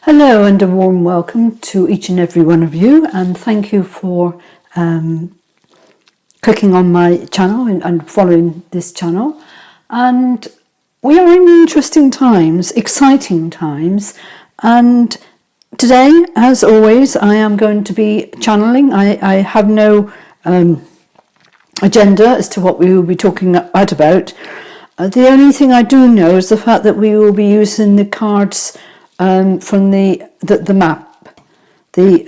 Hello and a warm welcome to each and every one of you, and thank you for clicking on my channel and following this channel. And we are in interesting times, exciting times, and today, as always, I am going to be channeling. I have no agenda as to what we will be talking about. The only thing I do know is the fact that we will be using the cards from the map, the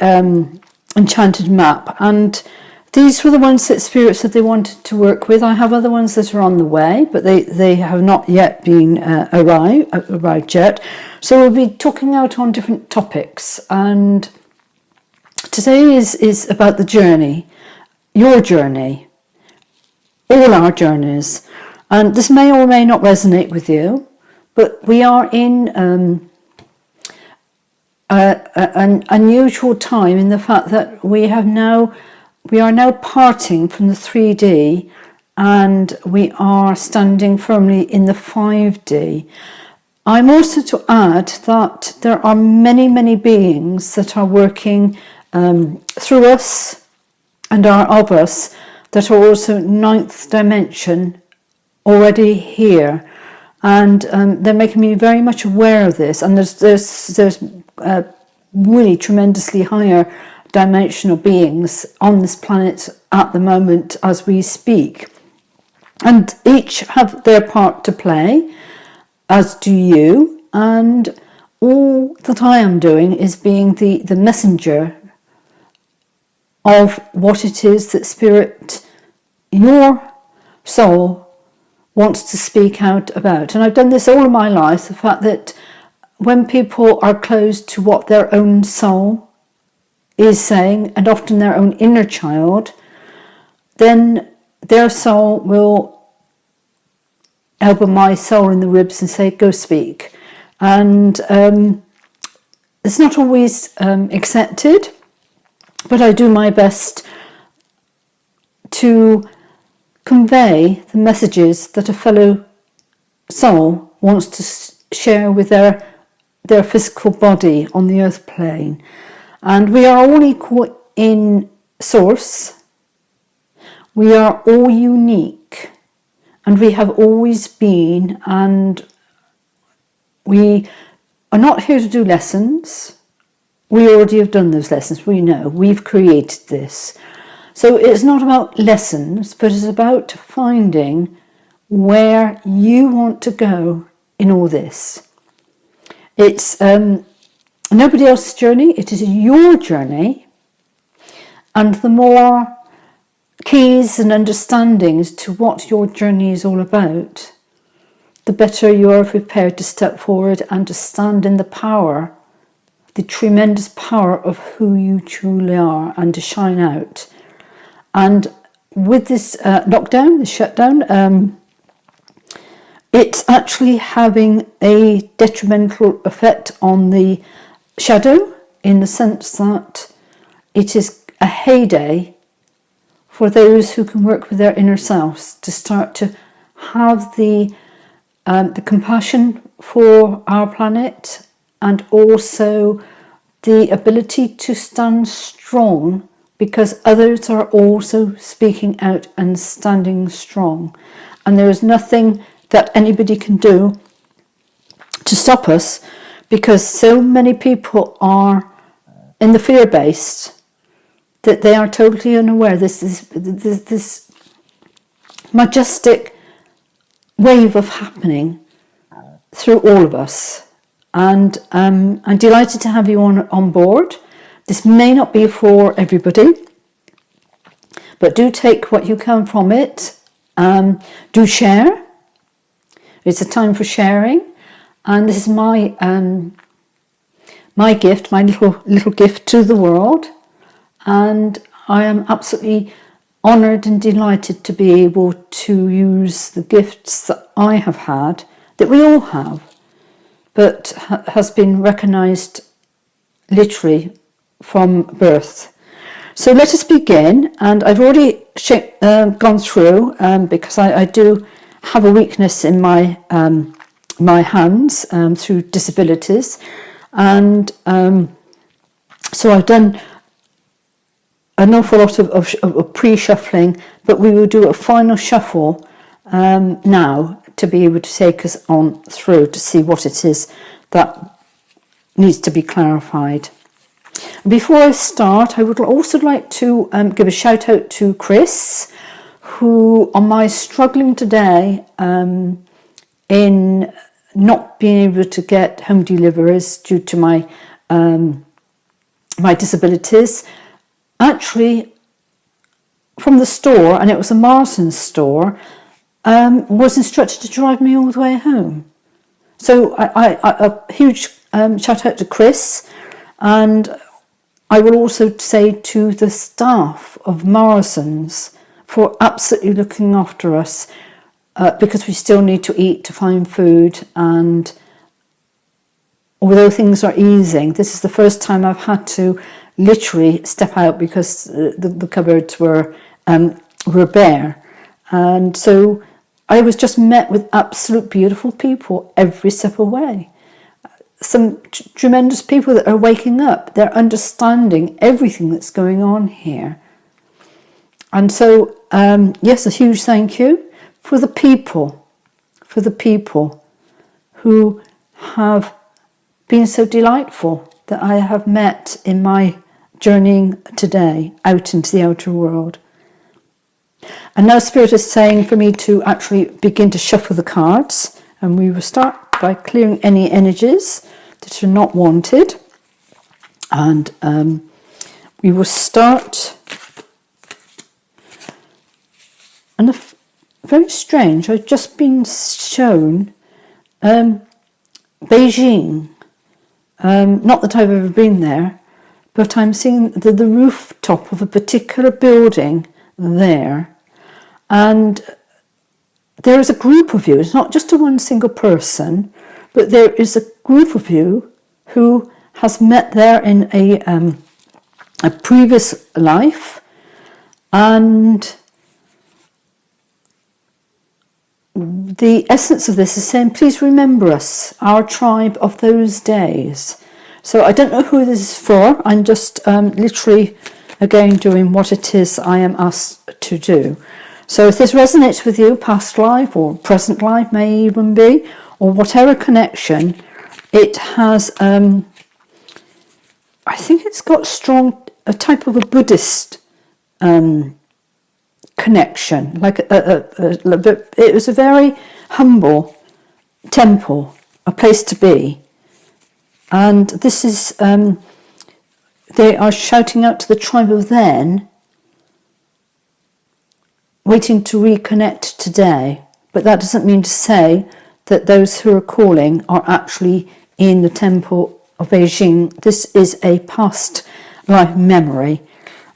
enchanted map, and these were the ones that Spirit said they wanted to work with. I have other ones that are on the way, but they have not yet been arrived yet. So we'll be talking out on different topics, and today is about the journey, your journey, all our journeys, and this may or may not resonate with you, but we are in an unusual time in the fact that we are now parting from the 3D and we are standing firmly in the 5D. I'm also to add that there are many beings that are working through us and are of us that are also ninth dimension already here, and they're making me very much aware of this. And there's really tremendously higher dimensional beings on this planet at the moment as we speak, and each have their part to play, as do you. And all that I am doing is being the messenger of what it is that Spirit, your soul, wants to speak out about. And I've done this all of my life, the fact that when people are closed to what their own soul is saying, and often their own inner child, then their soul will elbow my soul in the ribs and say, go speak. And it's not always accepted, but I do my best to convey the messages that a fellow soul wants to share with their physical body on the earth plane. And we are all equal in source. We are all unique, and we have always been, and we are not here to do lessons. We already have done those lessons. We know we've created this. So it's not about lessons, but it's about finding where you want to go in all this. It's nobody else's journey, it is your journey. And the more keys and understandings to what your journey is all about, the better you are prepared to step forward and to stand in the power, the tremendous power of who you truly are, and to shine out. And with this lockdown, this shutdown, it's actually having a detrimental effect on the shadow, in the sense that it is a heyday for those who can work with their inner selves to start to have the compassion for our planet, and also the ability to stand strong, because others are also speaking out and standing strong. And there is nothing that anybody can do to stop us, because so many people are in the fear-based that they are totally unaware. This majestic wave of happening through all of us. And I'm delighted to have you on board. This may not be for everybody, but do take what you can from it. Do share. It's a time for sharing, and this is my gift, my little gift to the world. And I am absolutely honoured and delighted to be able to use the gifts that I have had, that we all have, but has been recognised literally from birth. So let us begin. And I've already gone through, because I do have a weakness in my hands through disabilities. And so I've done an awful lot of pre-shuffling, but we will do a final shuffle now to be able to take us on through to see what it is that needs to be clarified. Before I start, I would also like to give a shout out to Chris, who on my struggling today in not being able to get home deliveries due to my my disabilities, actually from the store, and it was a Morrison's store, was instructed to drive me all the way home. So a huge shout out to Chris, and I will also say to the staff of Morrison's for absolutely looking after us, because we still need to eat, to find food, and although things are easing, this is the first time I've had to literally step out because the cupboards were bare, and so I was just met with absolute beautiful people every step of the way. Some tremendous people that are waking up. They're understanding everything that's going on here. And so, yes, a huge thank you for the people who have been so delightful that I have met in my journeying today out into the outer world. And now Spirit is saying for me to actually begin to shuffle the cards, and we will start by clearing any energies that are not wanted, and we will start. And very strange, I've just been shown Beijing. Not that I've ever been there, but I'm seeing the rooftop of a particular building there, and there is a group of you. It's not just a one single person, but there is a group of you who has met there in a previous life, and the essence of this is saying, please remember us, our tribe of those days. So I don't know who this is for. I'm just literally again doing what it is I am asked to do. So if this resonates with you, past life or present life may even be, or whatever connection, it has, I think it's got a type of a Buddhist connection. Like it was a very humble temple, a place to be. And this is, they are shouting out to the tribe of then, waiting to reconnect today. But that doesn't mean to say that those who are calling are actually in the temple of Beijing. This is a past life memory,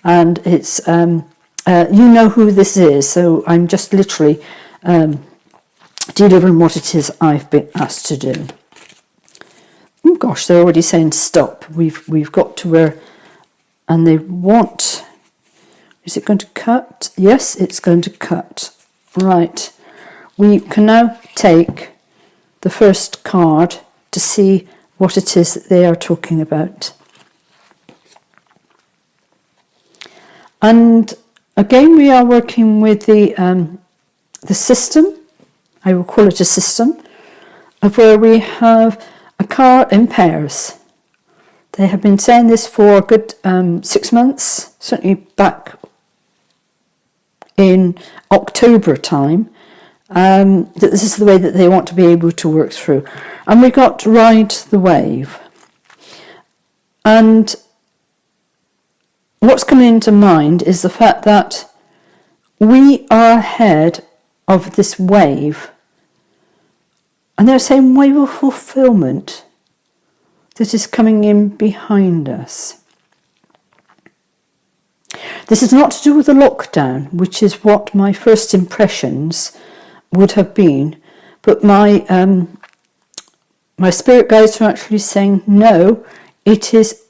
and it's you know who this is, so I'm just literally delivering what it is I've been asked to do. Oh gosh, they're already saying stop. We've got to where, and they want. Is it going to cut? Yes, it's going to cut. Right. We can now take the first card to see what it is that they are talking about. And again, we are working with the system. I will call it a system, of where we have a card in pairs. They have been saying this for a good 6 months, certainly back in October time, that this is the way that they want to be able to work through. And we got to ride the wave. And what's coming into mind is the fact that we are ahead of this wave. And they're saying wave of fulfillment that is coming in behind us. This is not to do with the lockdown, which is what my first impressions would have been, but my spirit guides are actually saying no, it is,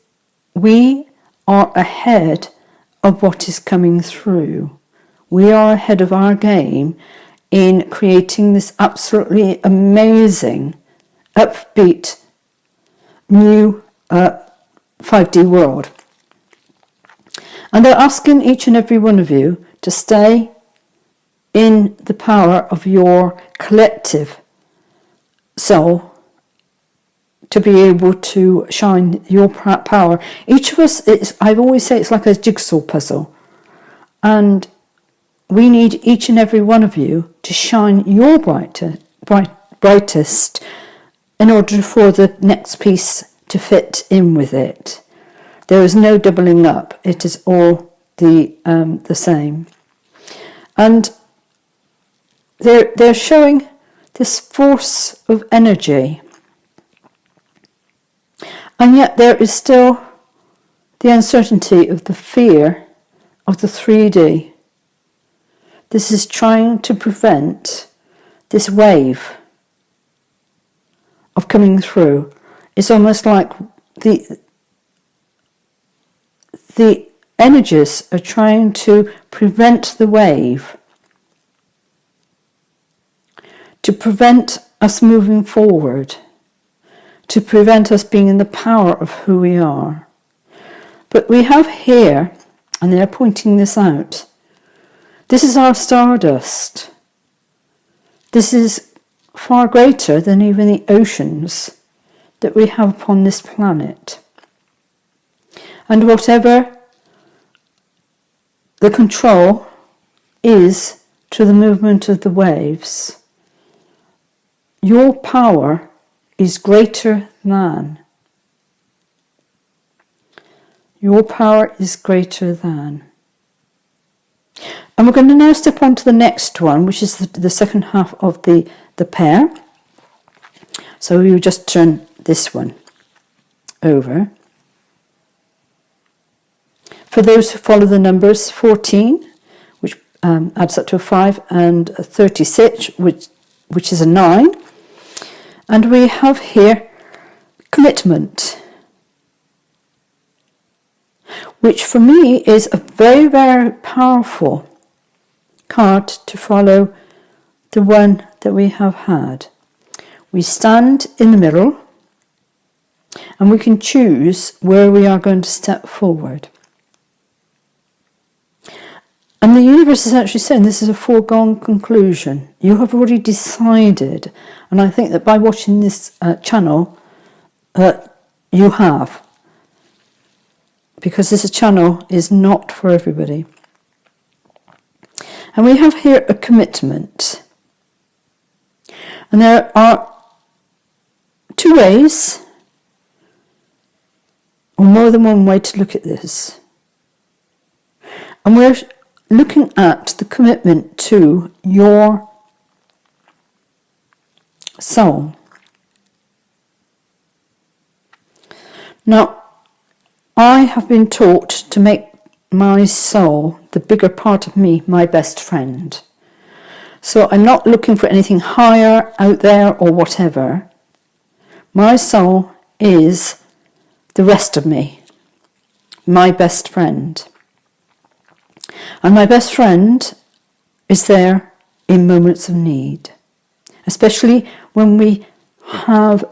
we are ahead of what is coming through. We are ahead of our game in creating this absolutely amazing, upbeat new 5D world. And they're asking each and every one of you to stay in the power of your collective soul, to be able to shine your power. Each of us, I always say it's like a jigsaw puzzle. And we need each and every one of you to shine your brightest in order for the next piece to fit in with it. There is no doubling up. It is all the same. And they're showing this force of energy. And yet there is still the uncertainty of the fear of the 3D. This is trying to prevent this wave of coming through. It's almost like the energies are trying to prevent the wave, to prevent us moving forward, to prevent us being in the power of who we are. But we have here, and they're pointing this out, this is our stardust. This is far greater than even the oceans that we have upon this planet. And whatever the control is to the movement of the waves, your power is greater than. Your power is greater than. And we're going to now step on to the next one, which is the second half of the pair. So you just turn this one over. For those who follow the numbers, 14, which adds up to a 5, and 36, which is a 9. And we have here commitment, which for me is a very, very powerful card to follow the one that we have had. We stand in the middle and we can choose where we are going to step forward. And the universe is actually saying this is a foregone conclusion. You have already decided. And I think that by watching this channel, you have. Because this channel is not for everybody. And we have here a commitment. And there are two ways, or more than one way to look at this. And we're looking at the commitment to your soul. Now, I have been taught to make my soul, the bigger part of me, my best friend. So I'm not looking for anything higher out there or whatever. My soul is the rest of me, my best friend. And my best friend is there in moments of need, especially when we have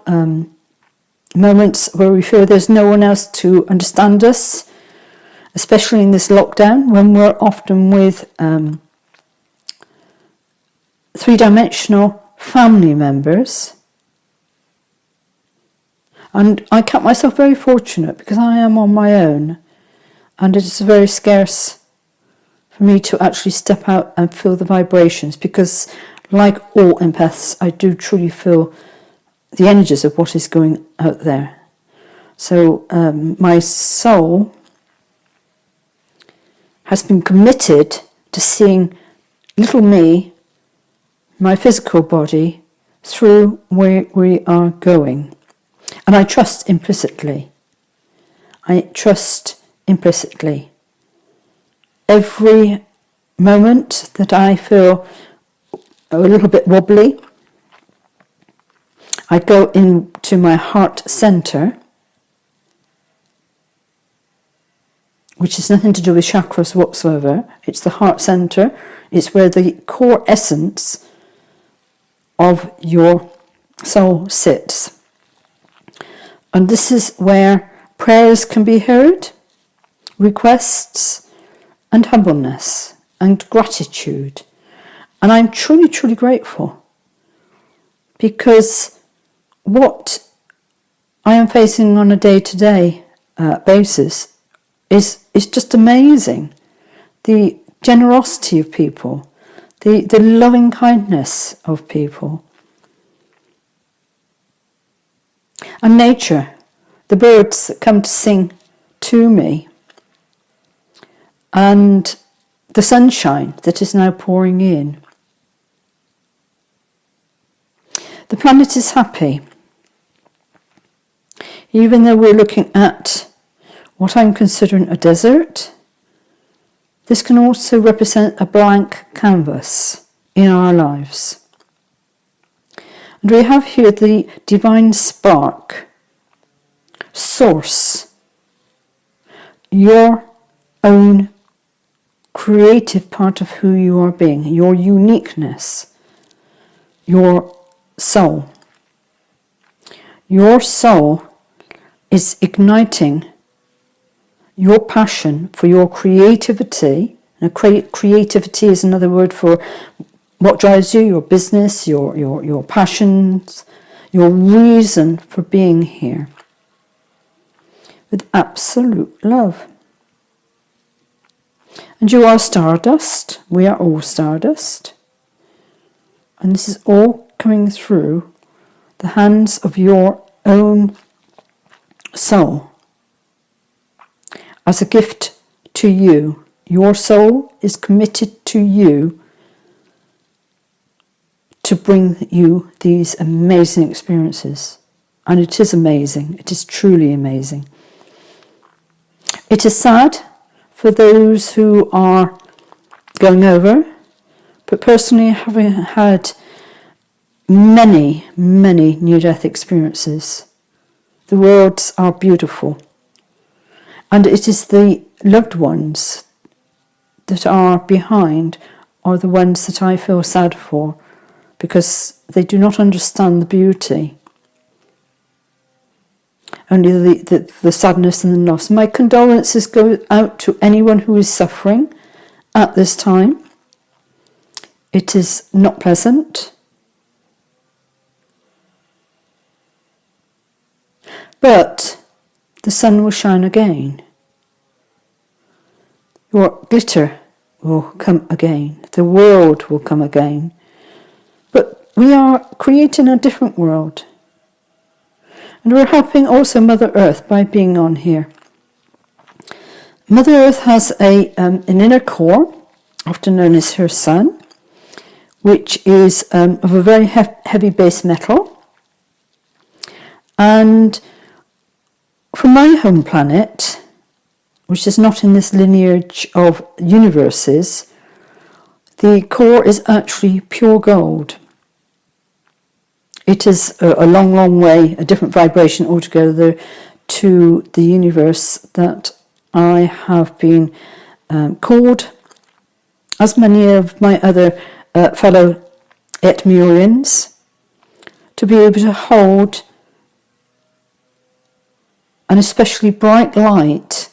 moments where we feel there's no one else to understand us, especially in this lockdown, when we're often with three-dimensional family members. And I count myself very fortunate because I am on my own, and it is very scarce for me to actually step out and feel the vibrations, because like all empaths, I do truly feel the energies of what is going out there. So my soul has been committed to seeing little me, my physical body, through where we are going. And I trust implicitly. I trust implicitly. Every moment that I feel a little bit wobbly, I go into my heart center, which has nothing to do with chakras whatsoever. It's the heart center. It's where the core essence of your soul sits. And this is where prayers can be heard, requests and humbleness and gratitude. And I'm truly, truly grateful, because what I am facing on a day-to-day basis is just amazing. The generosity of people, the loving kindness of people. And nature, the birds that come to sing to me, and the sunshine that is now pouring in. The planet is happy. Even though we're looking at what I'm considering a desert, this can also represent a blank canvas in our lives. And we have here the divine spark, source, your own creative part of who you are being, your uniqueness, your soul. Your soul is igniting your passion for your creativity. And creativity is another word for what drives you, your business, your passions, your reason for being here, with absolute love. And you are stardust. We are all stardust. And this is all coming through the hands of your own soul as a gift to you. Your soul is committed to you to bring you these amazing experiences. And it is amazing. It is truly amazing. It is sad for those who are going over, but personally, having had many, many near-death experiences, the worlds are beautiful. And it is the loved ones that are behind are the ones that I feel sad for, because they do not understand the beauty, only the sadness and the loss. My condolences go out to anyone who is suffering at this time. It is not pleasant. But the sun will shine again. Your glitter will come again. The world will come again. But we are creating a different world. And we're helping also Mother Earth by being on here. Mother Earth has an inner core, often known as her sun, which is of a very heavy base metal. And for my home planet, which is not in this lineage of universes, the core is actually pure gold. It is a long, long way, a different vibration altogether to the universe that I have been called, as many of my other fellow Etmurians, to be able to hold an especially bright light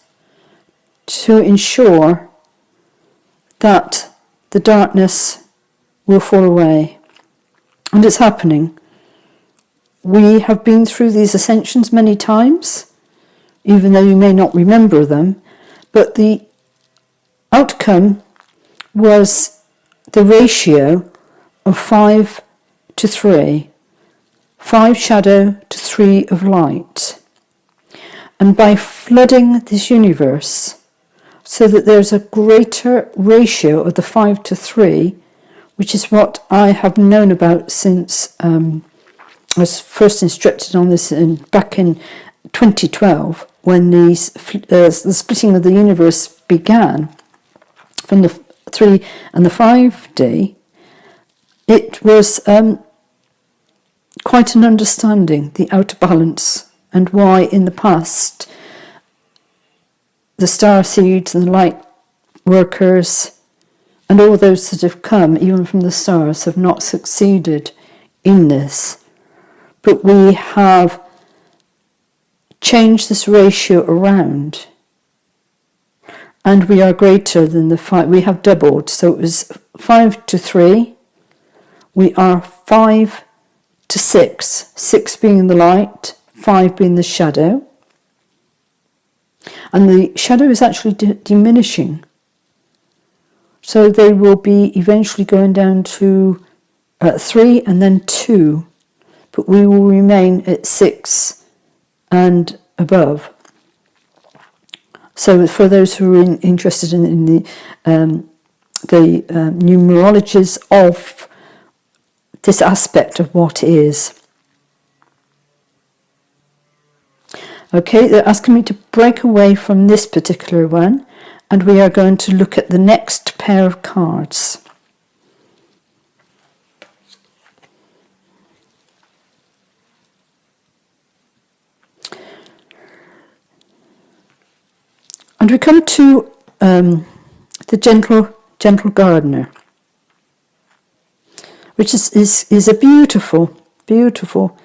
to ensure that the darkness will fall away. And it's happening. We have been through these ascensions many times, even though you may not remember them, but the outcome was the ratio of 5 to 3, 5 shadow to 3 of light. And by flooding this universe so that there's a greater ratio of the 5 to 3, which is what I have known about since I was first instructed on this back in 2012, when the splitting of the universe began from the 3 and the 5D. It was quite an understanding, the outer balance, and why in the past the star seeds and the light workers and all those that have come, even from the stars, have not succeeded in this. But we have change this ratio around. And we are greater than the 5. We have doubled. So it was 5 to 3. We are 5 to 6. 6 being the light, 5 being the shadow. And the shadow is actually diminishing. So they will be eventually going down to 3 and then 2. But we will remain at 6 and above. So for those who are interested in the numerologies of this aspect of what is. Okay, they're asking me to break away from this particular one, and we are going to look at the next pair of cards. And we come to the gentle gardener, which is a beautiful, beautiful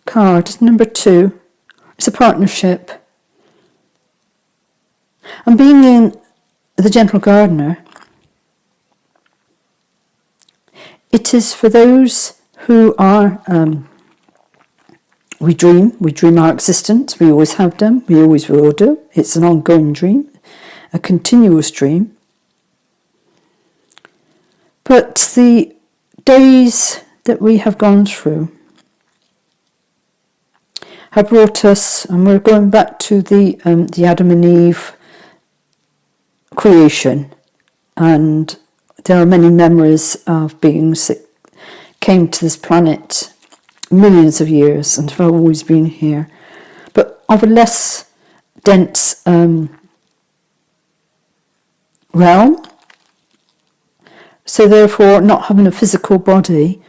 card. Number 2. It's a partnership. And being in the gentle gardener, it is for those who are we dream our existence. We always have done, we always will do. It's an ongoing dream, a continuous dream. But the days that we have gone through have brought us, and we're going back to the Adam and Eve creation, and there are many memories of beings that came to this planet millions of years and have always been here, but of a less dense realm. So therefore, not having a physical body,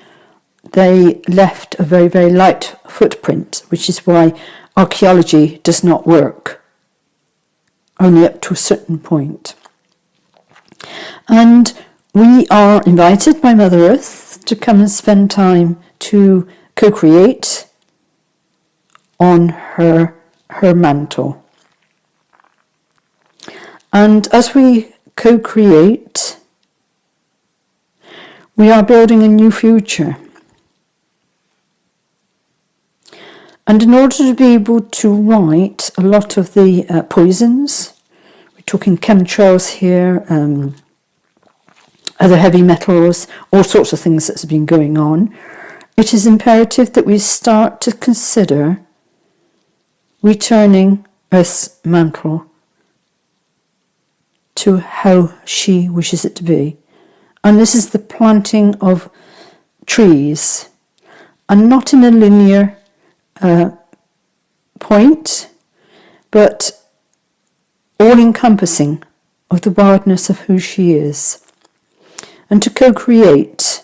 they left a very, very light footprint, which is why archaeology does not work, only up to a certain point. And we are invited by Mother Earth to come and spend time to co-create on her mantle. And as we co-create, we are building a new future. And in order to be able to write a lot of the poisons, we're talking chemtrails here, other heavy metals, all sorts of things that's been going on, it is imperative that we start to consider returning Earth's mantle to how she wishes it to be. And this is the planting of trees, and not in a linear point, but all-encompassing of the wildness of who she is, and to co-create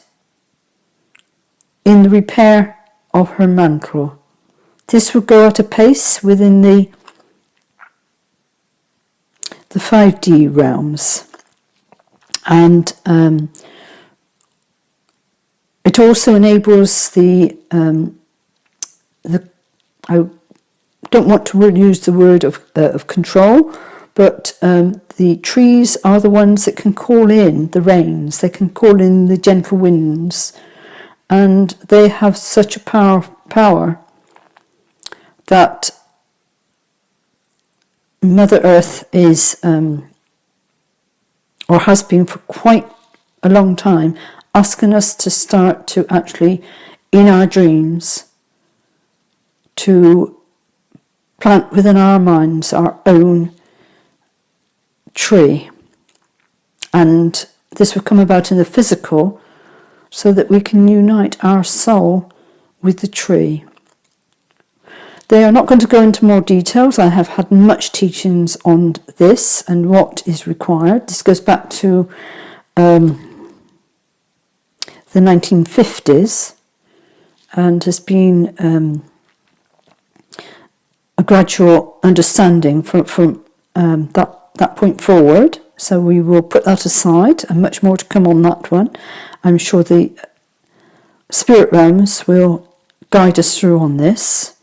in the repair of her mantle. This will go at a pace within the 5D realms, and it also enables the I don't want to really use the word of control, but the trees are the ones that can call in the rains, they can call in the gentle winds, and they have such a power that Mother Earth is, or has been for quite a long time, asking us to start to actually, in our dreams, to plant within our minds our own tree. And this will come about in the physical, so that we can unite our soul with the tree. They are not going to go into more details. I have had much teachings on this and what is required. This goes back to the 1950s and has been a gradual understanding from that point forward. So we will put that aside, and much more to come on that one. I'm sure the spirit realms will guide us through on this.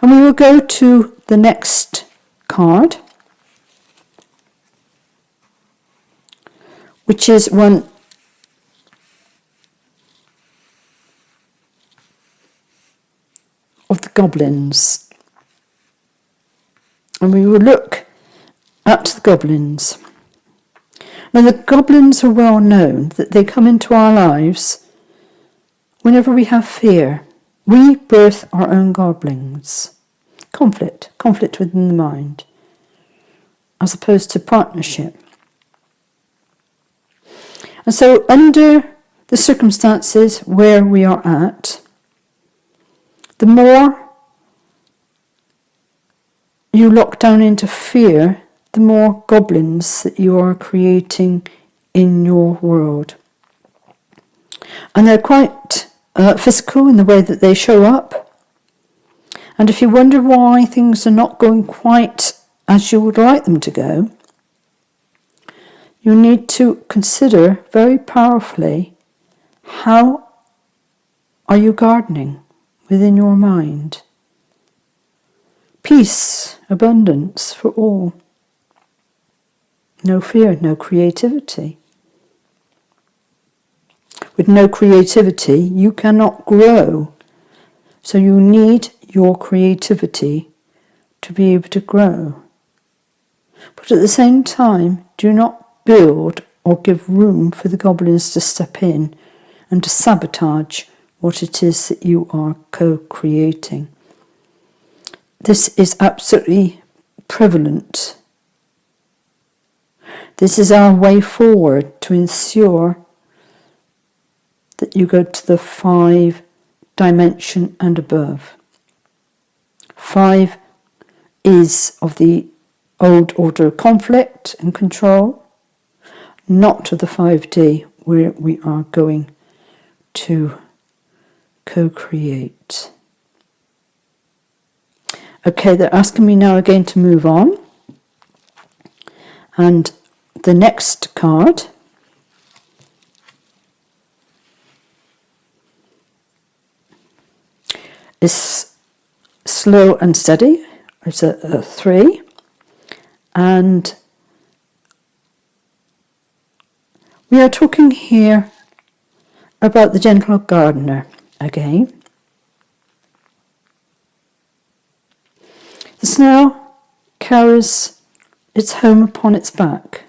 And we will go to the next card, which is one of the goblins. And we will look at the goblins. Now, the goblins are well known, that they come into our lives whenever we have fear. We birth our own goblins. Conflict within the mind, as opposed to partnership. And so, under the circumstances where we are at, the more you lock down into fear, the more goblins that you are creating in your world. And they're quite physical in the way that they show up. And if you wonder why things are not going quite as you would like them to go, you need to consider very powerfully, how are you gardening within your mind? Peace, abundance for all. No fear, no creativity. With no creativity, you cannot grow. So you need your creativity to be able to grow. But at the same time, do not build or give room for the goblins to step in and to sabotage what it is that you are co-creating. This is absolutely prevalent. This is our way forward to ensure that you go to the 5 dimension and above. 5 is of the old order of conflict and control, not to the 5D where we are going to co-create. Okay, they're asking me now again to move on. And the next card is slow and steady. It's a 3. And we are talking here about the gentle gardener again. The snail carries its home upon its back.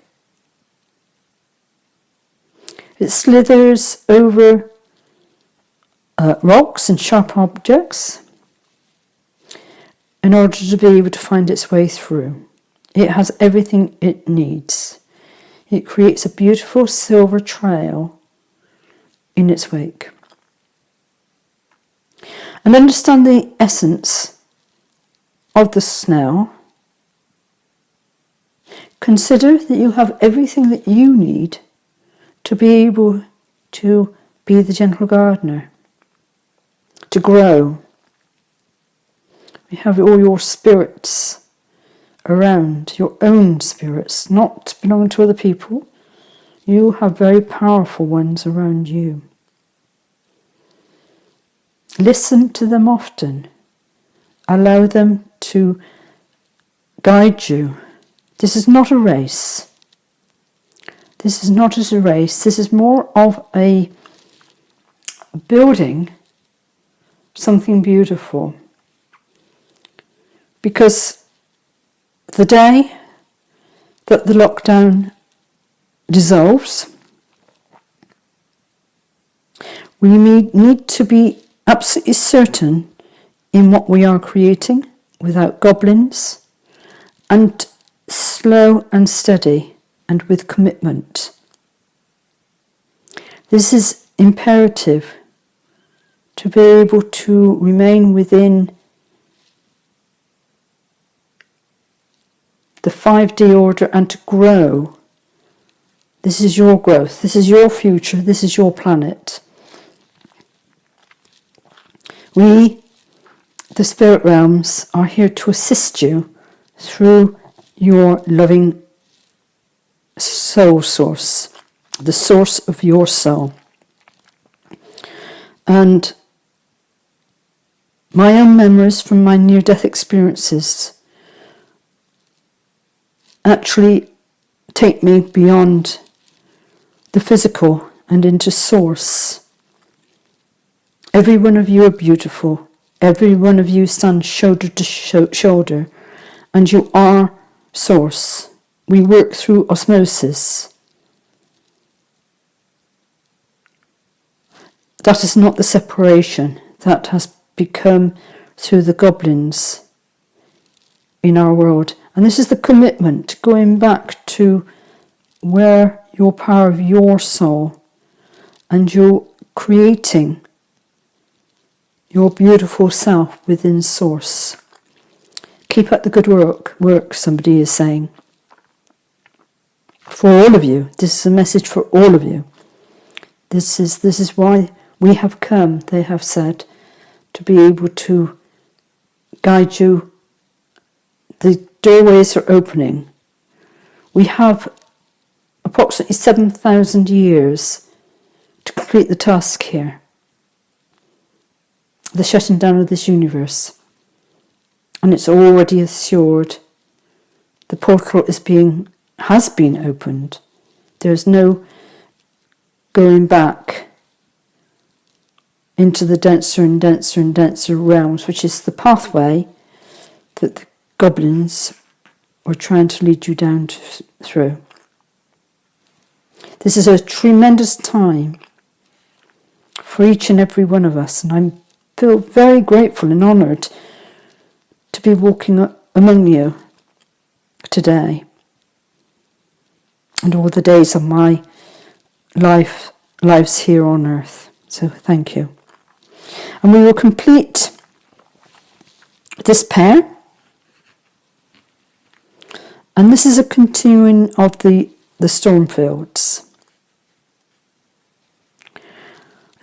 It slithers over rocks and sharp objects in order to be able to find its way through. It has everything it needs. It creates a beautiful silver trail in its wake. And understand the essence of the snail. Consider that you have everything that you need to be able to be the gentle gardener, to grow. You have all your spirits around, your own spirits, not belonging to other people. You have very powerful ones around you. Listen to them often. Allow them to guide you. This is not a race. This is not as a race. This is more of a building something beautiful. Because the day that the lockdown dissolves, we need to be absolutely certain in what we are creating without goblins, and slow and steady and with commitment. This is imperative to be able to remain within the 5D order and to grow. This is your growth, this is your future, this is your planet. We, the spirit realms, are here to assist you through your loving soul source, the source of your soul. And my own memories from my near-death experiences actually take me beyond the physical and into source. Every one of you are beautiful. Every one of you stands shoulder to shoulder, and you are source. We work through osmosis. That is not the separation that has become through the goblins in our world. And this is the commitment, going back to where your power of your soul and your creating your beautiful self within source. Keep up the good work, somebody is saying. For all of you, this is a message for all of you. This is why we have come, they have said, to be able to guide you. The doorways are opening. We have approximately 7,000 years to complete the task here. The shutting down of this universe. And it's already assured. The portal has been opened. There's no going back into the denser and denser and denser realms, which is the pathway that the goblins were trying to lead you down through. This is a tremendous time for each and every one of us, and I feel very grateful and honoured to be walking among you today and all the days of my lives here on earth. So thank you. And we will complete this pair. And this is a continuing of the storm fields.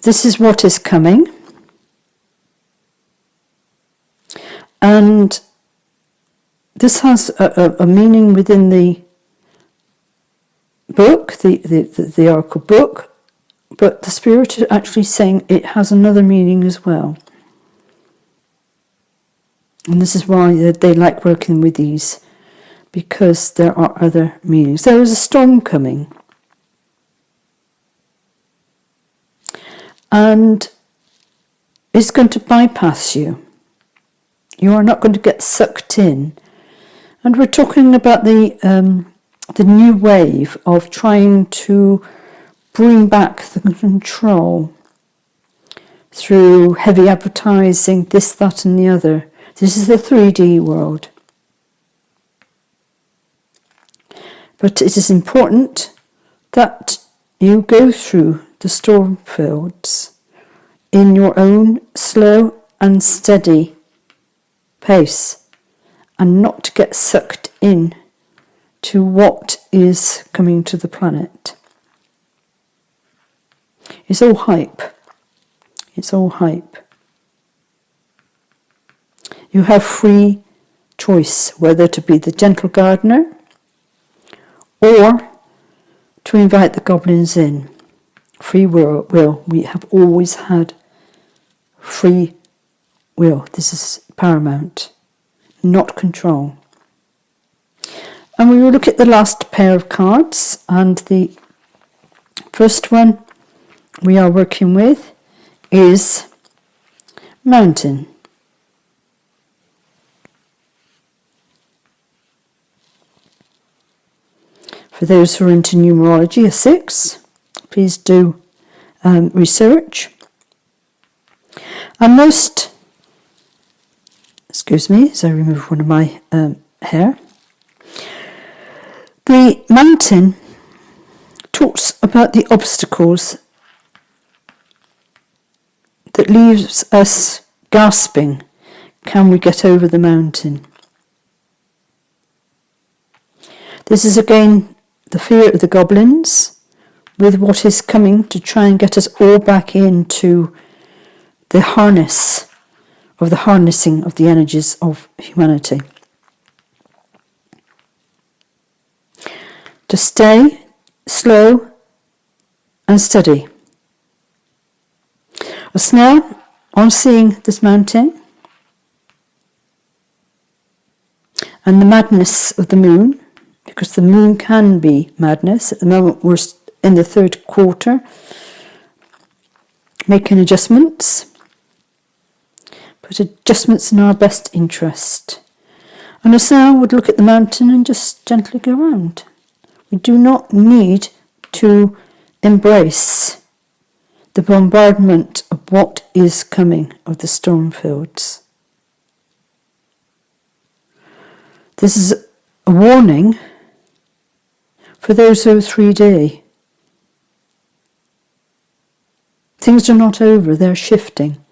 This is what is coming. And this has a meaning within the book, the Oracle book, but the Spirit is actually saying it has another meaning as well. And this is why they like working with these, because there are other meanings. There is a storm coming. And it's going to bypass you. You are not going to get sucked in. And we're talking about the new wave of trying to bring back the control through heavy advertising, this, that and the other. This is the 3D world. But it is important that you go through the storm fields in your own slow and steady pace and not to get sucked in to what is coming to the planet. It's all hype. It's all hype. You have free choice whether to be the gentle gardener or to invite the goblins in. Free will. We have always had free will. This is paramount, not control. And we will look at the last pair of cards, and the first one we are working with is Mountain. For those who are into numerology, a 6, please do research. And most, excuse me, as I remove one of my hair, the mountain talks about the obstacles that leaves us gasping. Can we get over the mountain? This is again the fear of the goblins with what is coming to try and get us all back into the harnessing of the energies of humanity. To stay slow and steady. A snail, on seeing this mountain, and the madness of the moon, because the moon can be madness. At the moment we're in the third quarter, making adjustments, but adjustments in our best interest. And as I would look at the mountain and just gently go around. We do not need to embrace the bombardment of what is coming, of the storm fields. This is a warning for those who are 3D. Things are not over, they're shifting.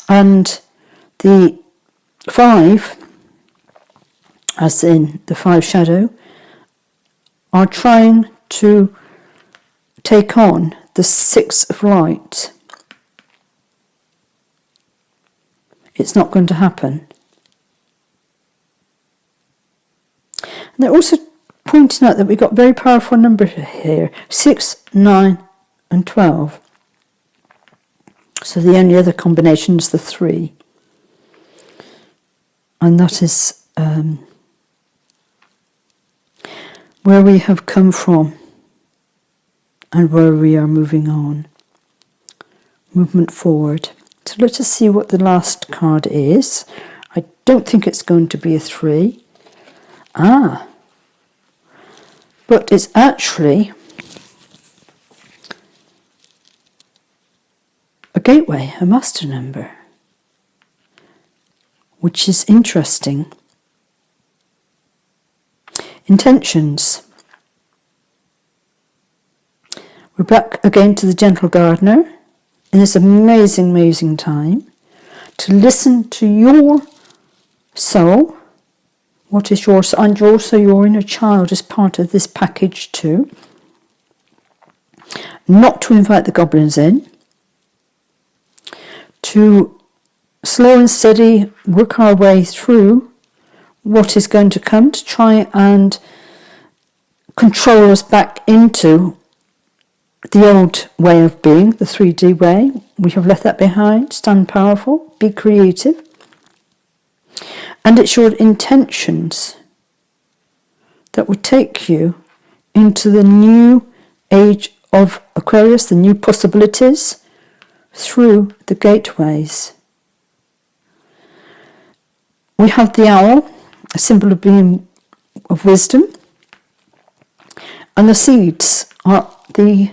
And the 5, as in the 5 shadow, are trying to take on the 6 of light. It's not going to happen. And they're also pointing out that we've got very powerful numbers here, 6, 9 and 12. So the only other combination is the 3. And that is where we have come from and where we are moving on. Movement forward. So let us see what the last card is. I don't think it's going to be a 3. But it's actually a gateway, a master number, which is interesting. Intentions. We're back again to the gentle gardener in this amazing, amazing time to listen to your soul. What is yours? And also your inner child is part of this package too. Not to invite the goblins in. To slow and steady work our way through what is going to come, to try and control us back into the old way of being, the 3D way. We have left that behind. Stand powerful, be creative. And it's your intentions that will take you into the new age of Aquarius, the new possibilities through the gateways. We have the owl, a symbol of being of wisdom, and the seeds are the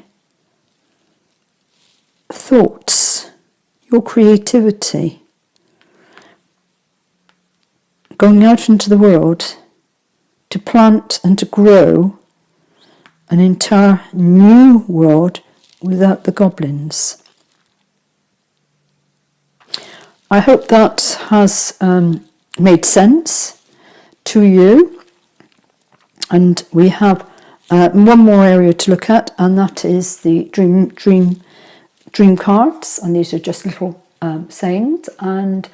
thoughts, your creativity, going out into the world to plant and to grow an entire new world without the goblins. I hope that has made sense to you. And we have one more area to look at, and that is the dream cards. And these are just little sayings, and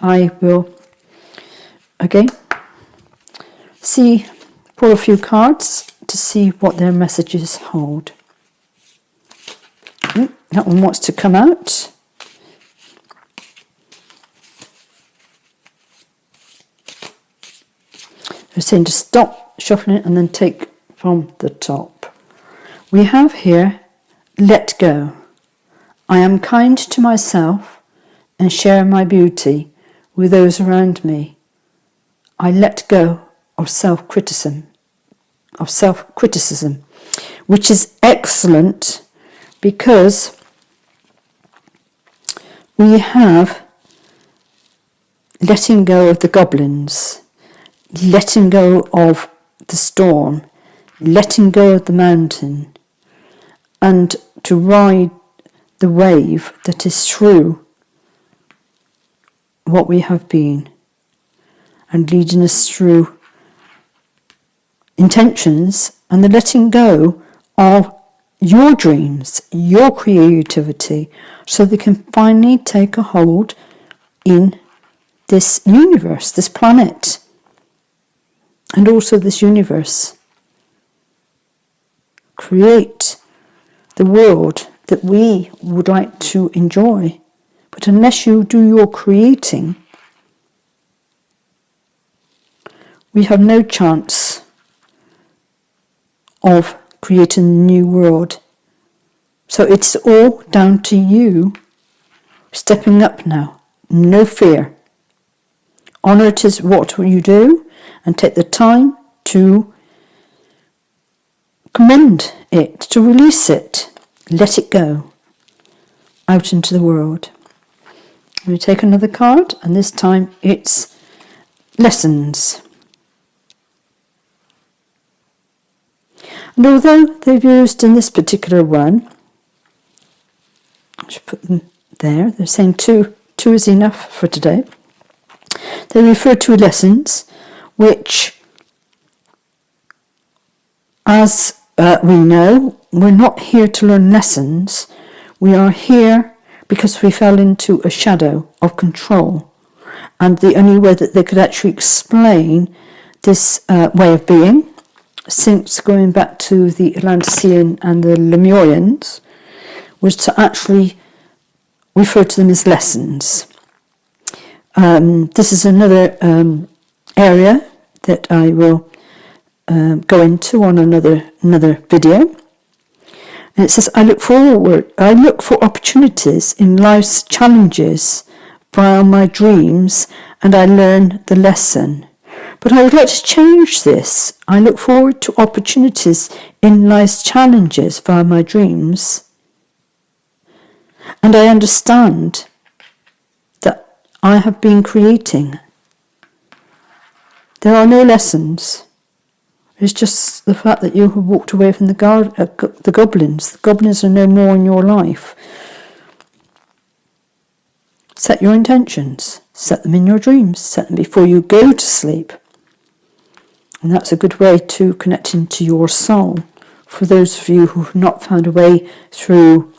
I will again pull a few cards to see what their messages hold. That one wants to come out. They're saying to stop shuffling it and then take from the top. We have here, let go. I am kind to myself and share my beauty with those around me. I let go of self-criticism, which is excellent because we have letting go of the goblins, letting go of the storm, letting go of the mountain, and to ride the wave that is through what we have been, and leading us through intentions and the letting go of your dreams, your creativity, so they can finally take a hold in this universe, this planet, and also this universe. Create the world that we would like to enjoy. But unless you do your creating, we have no chance of creating a new world. So it's all down to you stepping up now. No fear. Honour it is what you do and take the time to commend it, to release it. Let it go out into the world. We take another card, and this time it's lessons. And although they've used in this particular one, I should put them there, they're saying two is enough for today. They refer to lessons, which, as we know, we're not here to learn lessons. We are here because we fell into a shadow of control. And the only way that they could actually explain this way of being, since going back to the Atlantean and the Lemurians, was to actually refer to them as lessons. This is another area that I will go into on another video. And it says, I look for opportunities in life's challenges via my dreams, and I learn the lesson. But I would like to change this. I look forward to opportunities in life's challenges via my dreams, and I understand that I have been creating. There are no lessons. It's just the fact that you have walked away from the goblins. The goblins are no more in your life. Set your intentions. Set them in your dreams. Set them before you go to sleep. And that's a good way to connect into your soul. For those of you who have not found a way through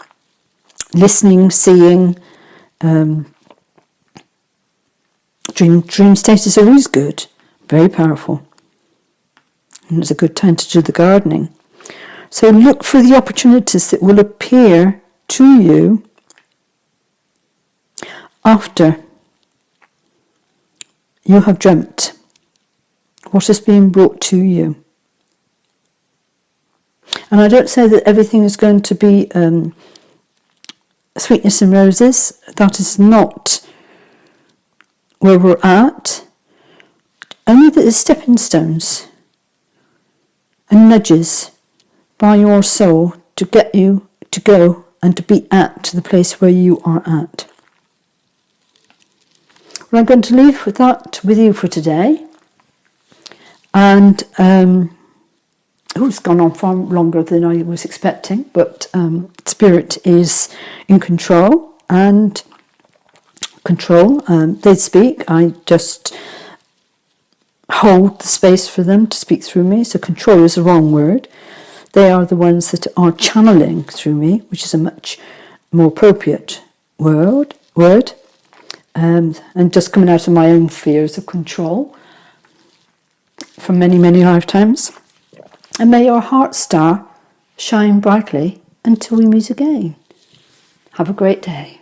listening, seeing, dream state is always good. Very powerful. And it's a good time to do the gardening. So look for the opportunities that will appear to you after you have dreamt what is being brought to you. And I don't say that everything is going to be sweetness and roses. That is not where we're at. Only that there's stepping stones and nudges by your soul to get you to go and to be at the place where you are at. Well, I'm going to leave that with you for today. And it's gone on far longer than I was expecting, but Spirit is in control and they speak. I just hold the space for them to speak through me. So control is the wrong word. They are the ones that are channeling through me, which is a much more appropriate word. And just coming out of my own fears of control from many, many lifetimes. And may your heart star shine brightly until we meet again. Have a great day.